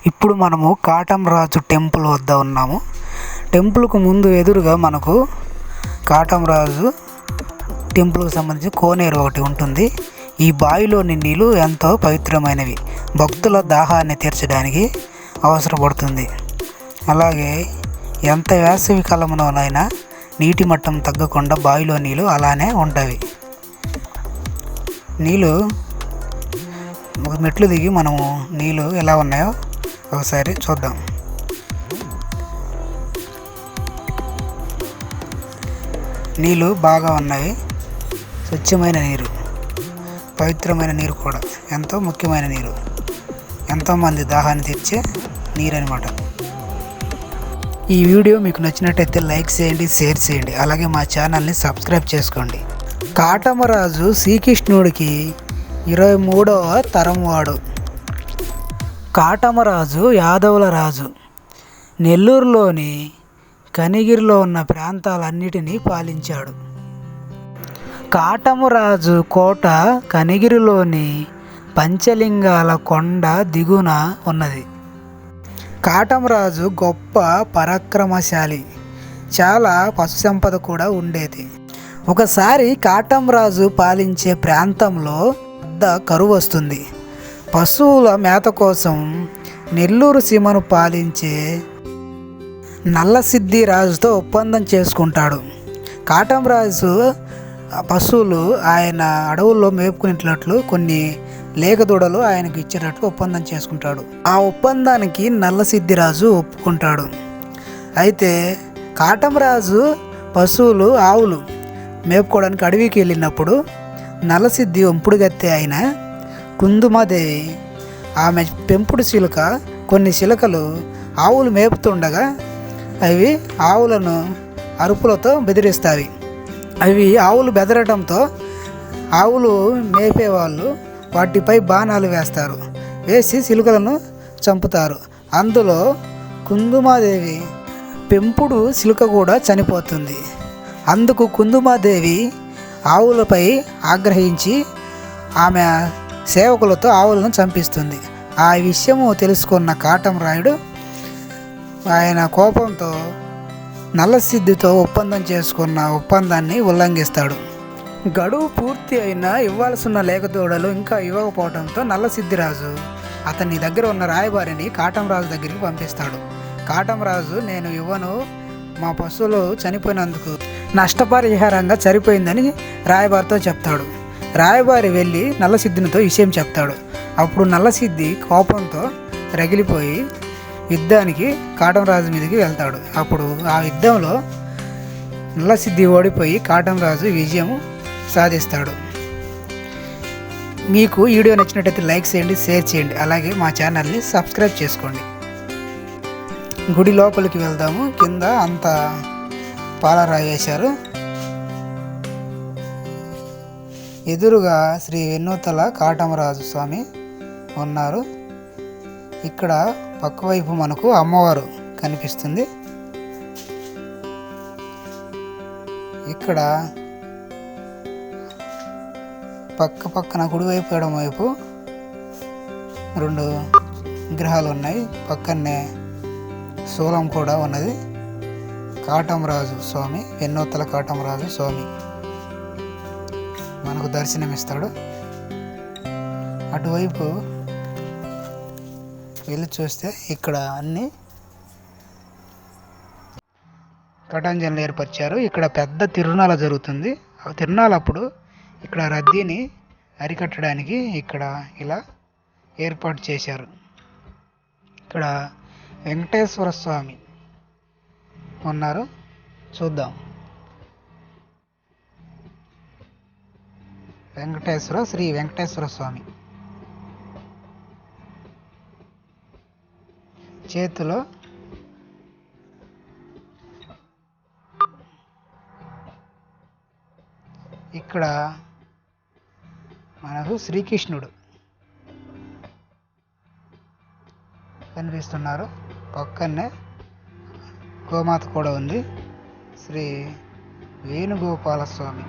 ఇప్పుడు మనము కాటమరాజు టెంపుల్ వద్ద ఉన్నాము. టెంపుల్కు ముందు ఎదురుగా మనకు కాటమరాజు టెంపుల్కి సంబంధించి కోనేరు ఒకటి ఉంటుంది. ఈ బావిలోని నీళ్ళు ఎంతో పవిత్రమైనవి, భక్తుల దాహాన్ని తీర్చడానికి అవసరపడుతుంది. అలాగే ఎంత వేసవి కాలంలోనైనా నీటి మట్టం తగ్గకుండా బావిలో నీళ్ళు అలానే ఉంటాయి. నీళ్ళు మెట్లు దిగి మనము నీళ్ళు ఎలా ఉన్నాయో ఒకసారి చూద్దాం. నీళ్ళు బాగా ఉన్నాయి, స్వచ్ఛమైన నీరు, పవిత్రమైన నీరు కూడా, ఎంతో ముఖ్యమైన నీరు, ఎంతోమంది దాహాన్ని తీర్చే నీరు అనమాట. ఈ వీడియో మీకు నచ్చినట్టయితే లైక్ చేయండి, షేర్ చేయండి, అలాగే మా ఛానల్ని సబ్స్క్రైబ్ చేసుకోండి. కాటమరాజు శ్రీకృష్ణుడికి 23వ తరం వాడు. కాటమరాజు యాదవుల రాజు. నెల్లూరులోని కనిగిరిలో ఉన్న ప్రాంతాలన్నిటినీ పాలించాడు. కాటమరాజు కోట కనిగిరిలోని పంచలింగాల కొండ దిగున ఉన్నది. కాటమరాజు గొప్ప పరాక్రమశాలి, చాలా పశు సంపద కూడా ఉండేది. ఒకసారి కాటమరాజు పాలించే ప్రాంతంలో పెద్ద కరువు వస్తుంది. పశువుల మేత కోసం నెల్లూరు సీమను పాలించే నల్లసిద్ధి రాజుతో ఒప్పందం చేసుకుంటాడు. కాటమరాజు పశువులు ఆయన అడవుల్లో మేపుకునేటట్లు కొన్ని లేగదూడలు ఆయనకు ఇచ్చేటట్లు ఒప్పందం చేసుకుంటాడు. ఆ ఒప్పందానికి నల్లసిద్ధిరాజు ఒప్పుకుంటాడు. అయితే కాటమరాజు పశువులు ఆవులు మేపుకోవడానికి అడవికి వెళ్ళినప్పుడు నల్లసిద్ధి ఒంపుడుగత్తె అయిన కుందుమాదేవి ఆమె పెంపుడు చిలుక కొన్ని చిలుకలు ఆవులు మేపుతుండగా అవి ఆవులను అరుపులతో బెదిరిస్తాయి. అవి ఆవులు బెదరటంతో ఆవులు మేపేవాళ్ళు వాటిపై బాణాలు వేస్తారు, వేసి చిలుకలను చంపుతారు. అందులో కుందుమాదేవి పెంపుడు చిలుక కూడా చనిపోతుంది. అందుకు కుందుమాదేవి ఆవులపై ఆగ్రహించి ఆమె సేవకులతో ఆవులను చంపిస్తుంది. ఆ విషయము తెలుసుకున్న కాటమరాయుడు ఆయన కోపంతో నల్లసిద్ధితో ఒప్పందం చేసుకున్న ఒప్పందాన్ని ఉల్లంఘిస్తాడు. గడువు పూర్తి అయినా ఇవ్వాల్సిన లేగదూడలు ఇంకా ఇవ్వకపోవడంతో నల్లసిద్ధిరాజు అతని దగ్గర ఉన్న రాయబారిని కాటమరాజు దగ్గరికి పంపిస్తాడు. కాటమరాజు నేను ఇవ్వను, మా పశువులు చనిపోయినందుకు నష్టపరిహారంగా సరిపోయిందని రాయబారితో చెప్తాడు. రాయబారి వెళ్ళి నల్లసిద్ధినితో విషయం చెప్తాడు. అప్పుడు నల్లసిద్ధి కోపంతో రగిలిపోయి యుద్ధానికి కాటమరాజు మీదకి వెళ్తాడు. అప్పుడు ఆ యుద్ధంలో నల్లసిద్ధి ఓడిపోయి కాటమరాజు విజయం సాధిస్తాడు. మీకు వీడియో నచ్చినట్టయితే లైక్ చేయండి, షేర్ చేయండి, అలాగే మా ఛానల్ని సబ్స్క్రైబ్ చేసుకోండి. గుడి లోపలికి వెళ్దాము. కింద అంతా పాలరాయి వేశారు. ఎదురుగా శ్రీ వెన్నూతల కాటమరాజు స్వామి ఉన్నారు. ఇక్కడ పక్కవైపు మనకు అమ్మవారు కనిపిస్తుంది. ఇక్కడ పక్కన కుడివైపు ఎడమవైపు 2 విగ్రహాలు ఉన్నాయి. పక్కనే శూలం కూడా ఉన్నది. కాటమరాజు స్వామి, వెన్నూతల కాటమరాజు స్వామి మనకు దర్శనమిస్తాడు. అటువైపు వెళ్ళి చూస్తే ఇక్కడ అన్ని కటాంజన్లు ఏర్పరిచారు. ఇక్కడ పెద్ద తిరునాళ జరుగుతుంది. ఆ తిరునాళప్పుడు ఇక్కడ రద్దీని అరికట్టడానికి ఇక్కడ ఇలా ఏర్పాటు చేశారు. ఇక్కడ వెంకటేశ్వర స్వామి ఉన్నారు, చూద్దాం. శ్రీ వెంకటేశ్వర స్వామి చేతిలో ఇక్కడ మనకు శ్రీకృష్ణుడు కనిపిస్తున్నారు. పక్కనే గోమాత కూడా ఉంది. శ్రీ వేణుగోపాల స్వామి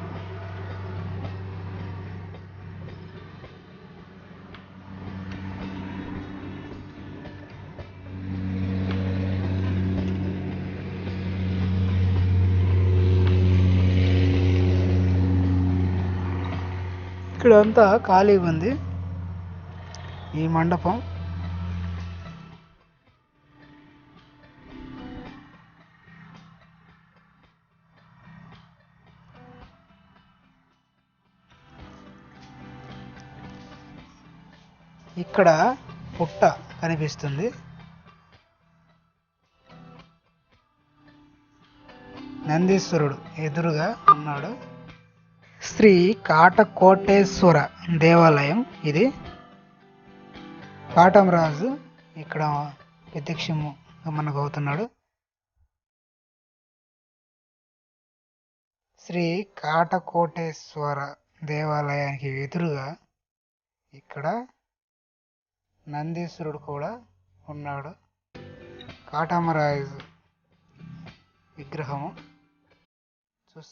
ఇక్కడంతా ఖాళీగా ఉంది ఈ మండపం. ఇక్కడ పుట్ట కనిపిస్తుంది. నందీశ్వరుడు ఎదురుగా ఉన్నాడు. శ్రీ కాటకోటేశ్వర దేవాలయం ఇది. కాటమరాజు ఇక్కడ ప్రత్యక్షము మనకు అవుతున్నాడు. శ్రీ కాటకోటేశ్వర దేవాలయానికి ఎదురుగా ఇక్కడ నందీశ్వరుడు కూడా ఉన్నాడు. కాటమరాజు విగ్రహము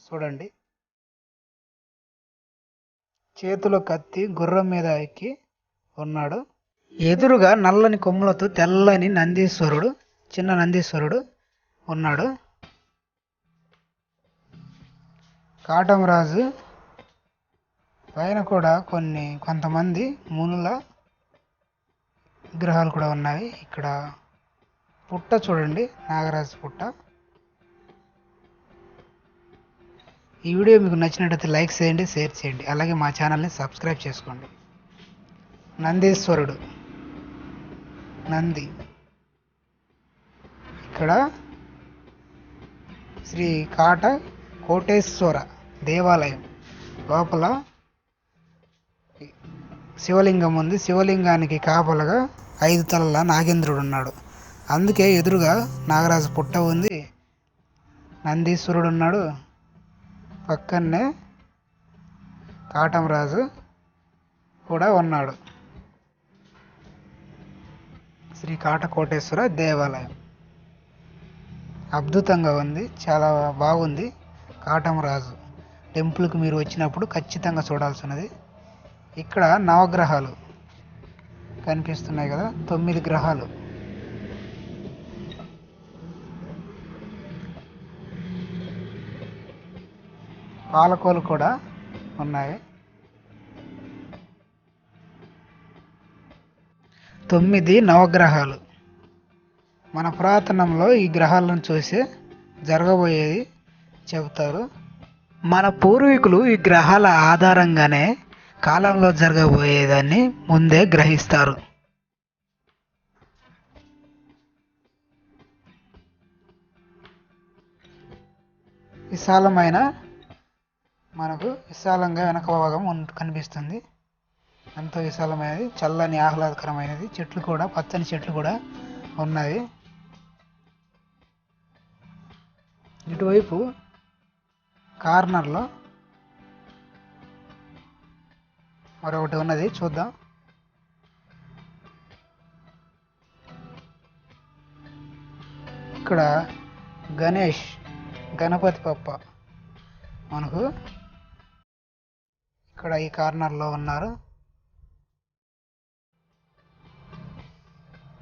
చూడండి. చేతిలో కత్తి, గుర్రం మీద ఎక్కి ఉన్నాడు. ఎదురుగా నల్లని కొమ్ములతో తెల్లని నందీశ్వరుడు, చిన్న నందీశ్వరుడు ఉన్నాడు. కాటమరాజు పైన కూడా కొంతమంది మునుల విగ్రహాలు కూడా ఉన్నాయి. ఇక్కడ పుట్ట చూడండి, నాగరాజు పుట్ట. ఈ వీడియో మీకు నచ్చినట్లయితే లైక్ చేయండి, షేర్ చేయండి, అలాగే మా ఛానల్ని సబ్స్క్రైబ్ చేసుకోండి. నందీశ్వరుడు, నంది. ఇక్కడ శ్రీ కాట కోటేశ్వర దేవాలయం లోపల శివలింగం ఉంది. శివలింగానికి కాపలగా 5 తలల నాగేంద్రుడు ఉన్నాడు. అందుకే ఎదురుగా నాగరాజు పుట్ట ఉంది, నందీశ్వరుడు ఉన్నాడు, పక్కనే కాటమరాజు కూడా ఉన్నాడు. శ్రీ కాటకోటేశ్వర దేవాలయం అద్భుతంగా ఉంది, చాలా బాగుంది. కాటమరాజు టెంపుల్కి మీరు వచ్చినప్పుడు ఖచ్చితంగా చూడాల్సినది. ఇక్కడ నవగ్రహాలు కనిపిస్తున్నాయి కదా, 9 గ్రహాలు. పాలకోలు కూడా ఉన్నాయి. 9 నవగ్రహాలు. మన పురాతనంలో ఈ గ్రహాలను చూసి జరగబోయేది చెబుతారు. మన పూర్వీకులు ఈ గ్రహాల ఆధారంగానే కాలంలో జరగబోయేదాన్ని ముందే గ్రహిస్తారు. విశాలంగా వెనక భాగం కనిపిస్తుంది. ఎంతో విశాలమైనది, చల్లని ఆహ్లాదకరమైనది. చెట్లు కూడా, పచ్చని చెట్లు కూడా ఉన్నాయి. ఇటువైపు కార్నర్లో మరొకటి ఉన్నది, చూద్దాం. ఇక్కడ గణపతి పప్ప మనకు ఇక్కడ ఈ కార్నర్లో ఉన్నారు.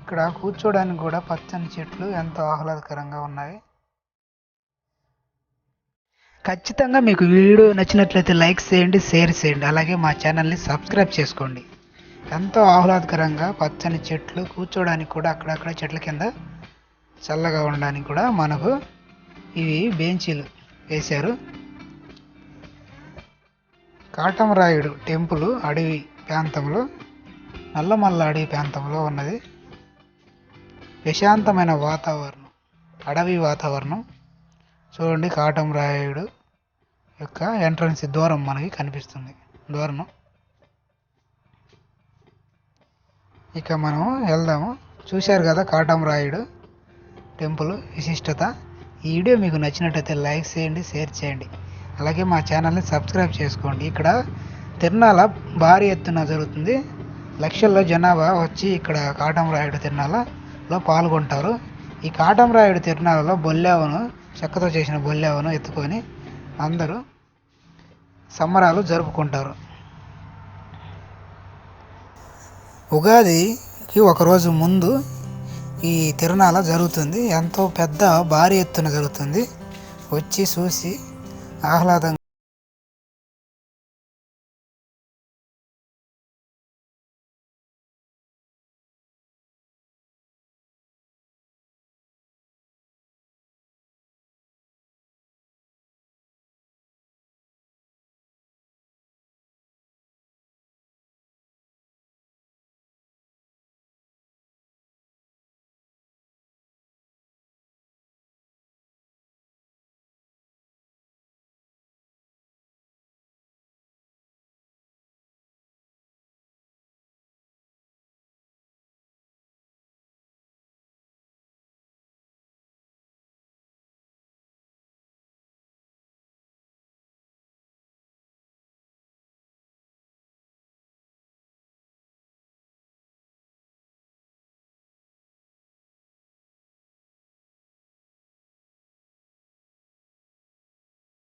ఇక్కడ కూర్చోడానికి కూడా పచ్చని చెట్లు ఎంతో ఆహ్లాదకరంగా ఉన్నాయి. ఖచ్చితంగా మీకు వీడియో నచ్చినట్లయితే లైక్ చేయండి, షేర్ చేయండి, అలాగే మా ఛానల్ని సబ్స్క్రైబ్ చేసుకోండి. ఎంతో ఆహ్లాదకరంగా పచ్చని చెట్లు, కూర్చోడానికి కూడా అక్కడక్కడ చెట్ల కింద చల్లగా ఉండడానికి కూడా మనకు ఇవి బెంచీలు వేశారు. కాటమరాయుడు టెంపుల్ అడవి ప్రాంతంలో, నల్లమల్ల అడవి ప్రాంతంలో ఉన్నది. ప్రశాంతమైన వాతావరణం, అడవి వాతావరణం. చూడండి, కాటమరాయుడు యొక్క ఎంట్రన్స్ ద్వారం మనకి కనిపిస్తుంది, ద్వారం. ఇక మనం వెళ్దాము. చూశారు కదా కాటమరాయుడు టెంపుల్ విశిష్టత. ఈ వీడియో మీకు నచ్చినట్లయితే లైక్ చేయండి, షేర్ చేయండి, అలాగే మా ఛానల్ని సబ్స్క్రైబ్ చేసుకోండి. ఇక్కడ తిరునాళ భారీ ఎత్తున జరుగుతుంది. లక్షల్లో జనాభా వచ్చి ఇక్కడ కాటమరాయుడు తిరునాళలో పాల్గొంటారు. ఈ కాటమరాయుడు తిరునాళలో బొల్లావను, చెక్కతో చేసిన బొల్లావను ఎత్తుకొని అందరూ సంబరాలు జరుపుకుంటారు. ఉగాదికి ఒకరోజు ముందు ఈ తిరునాళ జరుగుతుంది. ఎంతో పెద్ద భారీ ఎత్తున జరుగుతుంది. వచ్చి చూసి ఆహ్లాదంగా